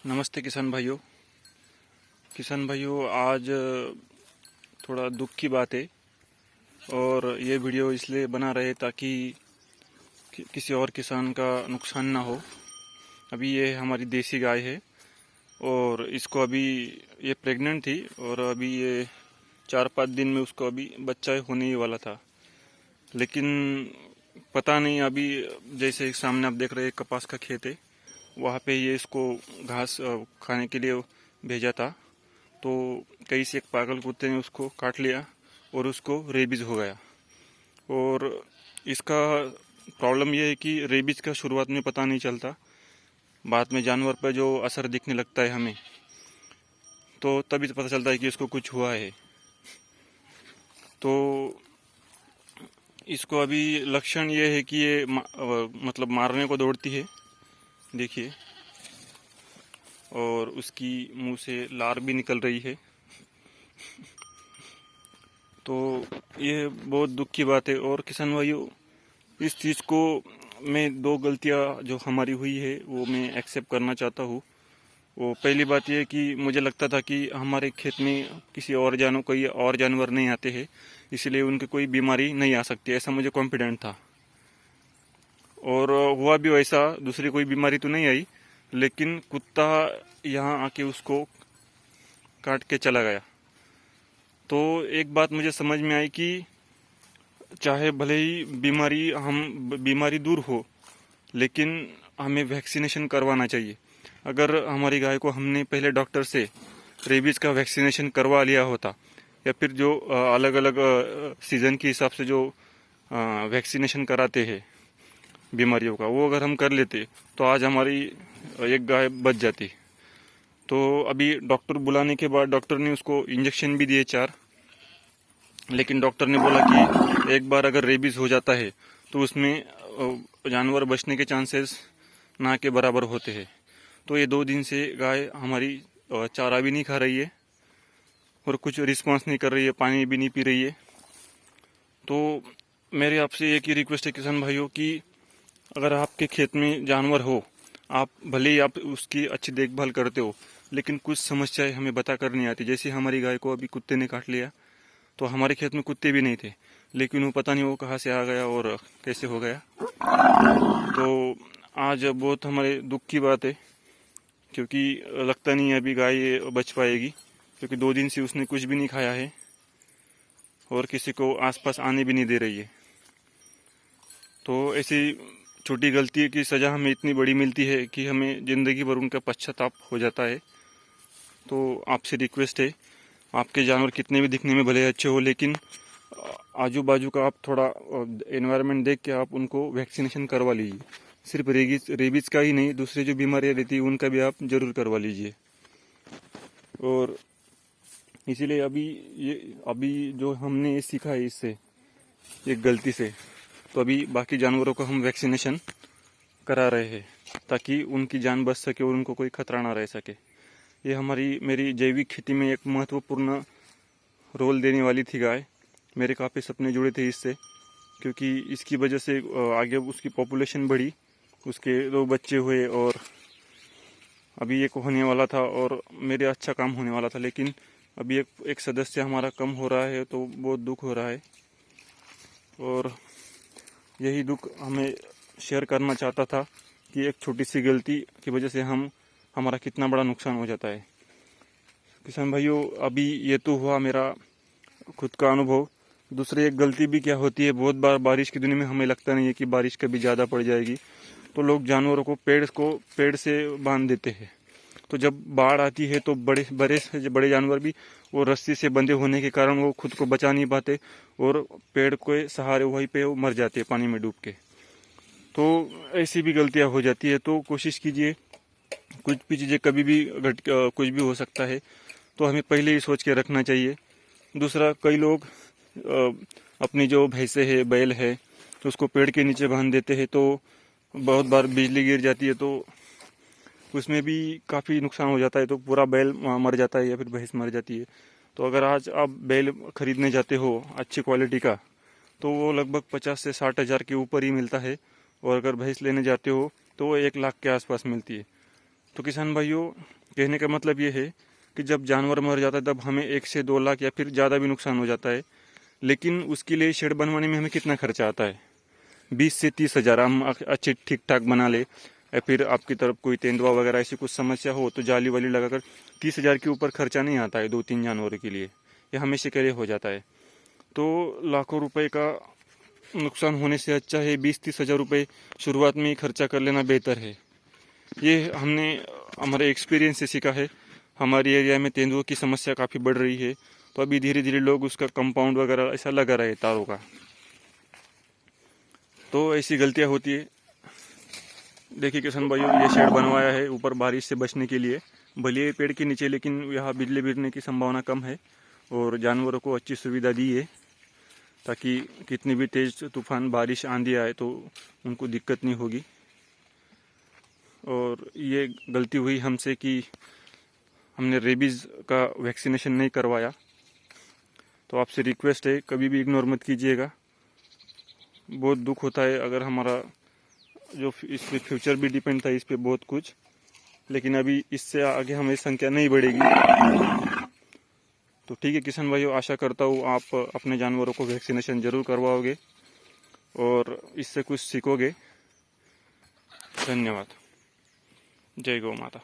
नमस्ते किसान भाइयों आज थोड़ा दुख की बात है। और ये वीडियो इसलिए बना रहे ताकि किसी और किसान का नुकसान ना हो। अभी ये हमारी देसी गाय है और इसको अभी ये प्रेग्नेंट थी और अभी ये 4-5 दिन में उसको अभी बच्चा होने ही वाला था। लेकिन पता नहीं अभी जैसे सामने आप देख रहे हैं कपास का खेत है, वहाँ पे ये इसको घास खाने के लिए भेजा था। तो कहीं से एक पागल कुत्ते ने उसको काट लिया और उसको रेबीज हो गया। और इसका प्रॉब्लम यह है कि रेबीज का शुरुआत में पता नहीं चलता, बाद में जानवर पर जो असर दिखने लगता है हमें, तो तभी तो पता चलता है कि इसको कुछ हुआ है। तो इसको अभी लक्षण ये है कि ये मतलब मारने को दौड़ती है, देखिए। और उसकी मुंह से लार भी निकल रही है। तो ये बहुत दुख की बात है। और किसान भाइयों, इस चीज़ को मैं दो गलतियां जो हमारी हुई है वो मैं एक्सेप्ट करना चाहता हूँ। वो पहली बात ये है कि मुझे लगता था कि हमारे खेत में किसी और कोई और जानवर नहीं आते हैं, इसलिए उनकी कोई बीमारी नहीं आ सकती, ऐसा मुझे कॉन्फिडेंट था। और हुआ भी वैसा, दूसरी कोई बीमारी तो नहीं आई, लेकिन कुत्ता यहाँ आके उसको काट के चला गया। तो एक बात मुझे समझ में आई कि चाहे भले ही बीमारी दूर हो, लेकिन हमें वैक्सीनेशन करवाना चाहिए। अगर हमारी गाय को हमने पहले डॉक्टर से रेबीज का वैक्सीनेशन करवा लिया होता, या फिर जो अलग अलग सीजन के हिसाब से जो वैक्सीनेशन कराते हैं बीमारियों का, वो अगर हम कर लेते तो आज हमारी एक गाय बच जाती। तो अभी डॉक्टर बुलाने के बाद डॉक्टर ने उसको इंजेक्शन भी दिए 4। लेकिन डॉक्टर ने बोला कि एक बार अगर रेबीज हो जाता है तो उसमें जानवर बचने के चांसेस ना के बराबर होते हैं। तो ये 2 दिन से गाय हमारी चारा भी नहीं खा रही है और कुछ रिस्पांस नहीं कर रही है, पानी भी नहीं पी रही है। तो मेरे आपसे एक ही रिक्वेस्ट है किसान भाइयों कि अगर आपके खेत में जानवर हो, आप भले ही आप उसकी अच्छी देखभाल करते हो, लेकिन कुछ समस्याएं हमें बता कर नहीं आती। जैसे हमारी गाय को अभी कुत्ते ने काट लिया, तो हमारे खेत में कुत्ते भी नहीं थे, लेकिन वो पता नहीं वो कहाँ से आ गया और कैसे हो गया। तो आज बहुत हमारे दुख की बात है, क्योंकि लगता नहीं है अभी गाय बच पाएगी, क्योंकि 2 दिन से उसने कुछ भी नहीं खाया है और किसी को आसपास आने भी नहीं दे रही है। तो ऐसी छोटी गलती की सज़ा हमें इतनी बड़ी मिलती है कि हमें ज़िंदगी भर उनका पश्चाताप हो जाता है। तो आपसे रिक्वेस्ट है, आपके जानवर कितने भी दिखने में भले अच्छे हो, लेकिन आजू बाजू का आप थोड़ा एनवायरनमेंट देख के आप उनको वैक्सीनेशन करवा लीजिए। सिर्फ रेबीज का ही नहीं, दूसरी जो बीमारियां रहती है उनका भी आप जरूर करवा लीजिए। और इसीलिए अभी जो हमने ये सीखा है इससे, एक गलती से, तो अभी बाकी जानवरों को हम वैक्सीनेशन करा रहे हैं ताकि उनकी जान बच सके और उनको कोई खतरा ना रह सके। ये मेरी जैविक खेती में एक महत्वपूर्ण रोल देने वाली थी गाय। मेरे काफ़ी सपने जुड़े थे इससे, क्योंकि इसकी वजह से आगे उसकी पॉपुलेशन बढ़ी, उसके 2 बच्चे हुए और अभी एक होने वाला था और मेरे अच्छा काम होने वाला था। लेकिन अभी एक सदस्य हमारा कम हो रहा है, तो बहुत दुख हो रहा है। और यही दुख हमें शेयर करना चाहता था कि एक छोटी सी गलती की वजह से हमारा कितना बड़ा नुकसान हो जाता है। किसान भाइयों, अभी ये तो हुआ मेरा खुद का अनुभव। दूसरी एक गलती भी क्या होती है, बहुत बार बारिश की दुनिया में हमें लगता नहीं है कि बारिश कभी ज़्यादा पड़ जाएगी, तो लोग जानवरों को पेड़ से बांध देते हैं। तो जब बाढ़ आती है तो बड़े जानवर भी वो रस्सी से बंधे होने के कारण वो खुद को बचा नहीं पाते और पेड़ के सहारे वहीं पे वो मर जाते हैं पानी में डूब के। तो ऐसी भी गलतियां हो जाती है। तो कोशिश कीजिए, कुछ भी चीज़ें कभी भी कुछ भी हो सकता है, तो हमें पहले ही सोच के रखना चाहिए। दूसरा, कई लोग अपनी जो भैंसे है, बैल है, तो उसको पेड़ के नीचे बांध देते हैं, तो बहुत बार बिजली गिर जाती है तो उसमें भी काफ़ी नुकसान हो जाता है, तो पूरा बैल मर जाता है या फिर भैंस मर जाती है। तो अगर आज आप बैल खरीदने जाते हो अच्छी क्वालिटी का, तो वो लगभग 50 से 60 हज़ार के ऊपर ही मिलता है, और अगर भैंस लेने जाते हो तो वो 1 लाख के आसपास मिलती है। तो किसान भाइयों, कहने का मतलब ये है कि जब जानवर मर जाता है तब हमें 1 से 2 लाख या फिर ज़्यादा भी नुकसान हो जाता है, लेकिन उसके लिए शेड बनवाने में हमें कितना खर्चा आता है? 20 से 30 हज़ार हम अच्छे ठीक ठाक बना ले, या फिर आपकी तरफ कोई तेंदुआ वगैरह ऐसी कुछ समस्या हो तो जाली वाली लगाकर 30 हज़ार के ऊपर खर्चा नहीं आता है 2-3 जानवरों के लिए, यह हमेशा के लिए हो जाता है। तो लाखों रुपए का नुकसान होने से अच्छा है 20-30 हज़ार रुपये शुरुआत में ही खर्चा कर लेना बेहतर है। ये हमने हमारे एक्सपीरियंस से सीखा है। हमारे एरिया में तेंदुओं की समस्या काफ़ी बढ़ रही है, तो अभी धीरे धीरे लोग उसका कंपाउंड वगैरह ऐसा लगा रहे हैं तारों का। तो ऐसी गलतियां होती है। देखिए किसान भाइयों, ये शेड बनवाया है ऊपर बारिश से बचने के लिए, भले पेड़ के नीचे, लेकिन यहाँ बिजली गिरने की संभावना कम है और जानवरों को अच्छी सुविधा दी है ताकि कितनी भी तेज़ तूफान बारिश आंधी आए तो उनको दिक्कत नहीं होगी। और ये गलती हुई हमसे कि हमने रेबीज़ का वैक्सीनेशन नहीं करवाया। तो आपसे रिक्वेस्ट है, कभी भी इग्नोर मत कीजिएगा। बहुत दुख होता है अगर हमारा जो इस पे फ्यूचर भी डिपेंड था इस पे बहुत कुछ, लेकिन अभी इससे आगे हमारी संख्या नहीं बढ़ेगी। तो ठीक है किसान भाइयों, आशा करता हूँ आप अपने जानवरों को वैक्सीनेशन ज़रूर करवाओगे और इससे कुछ सीखोगे। धन्यवाद। जय गौ माता।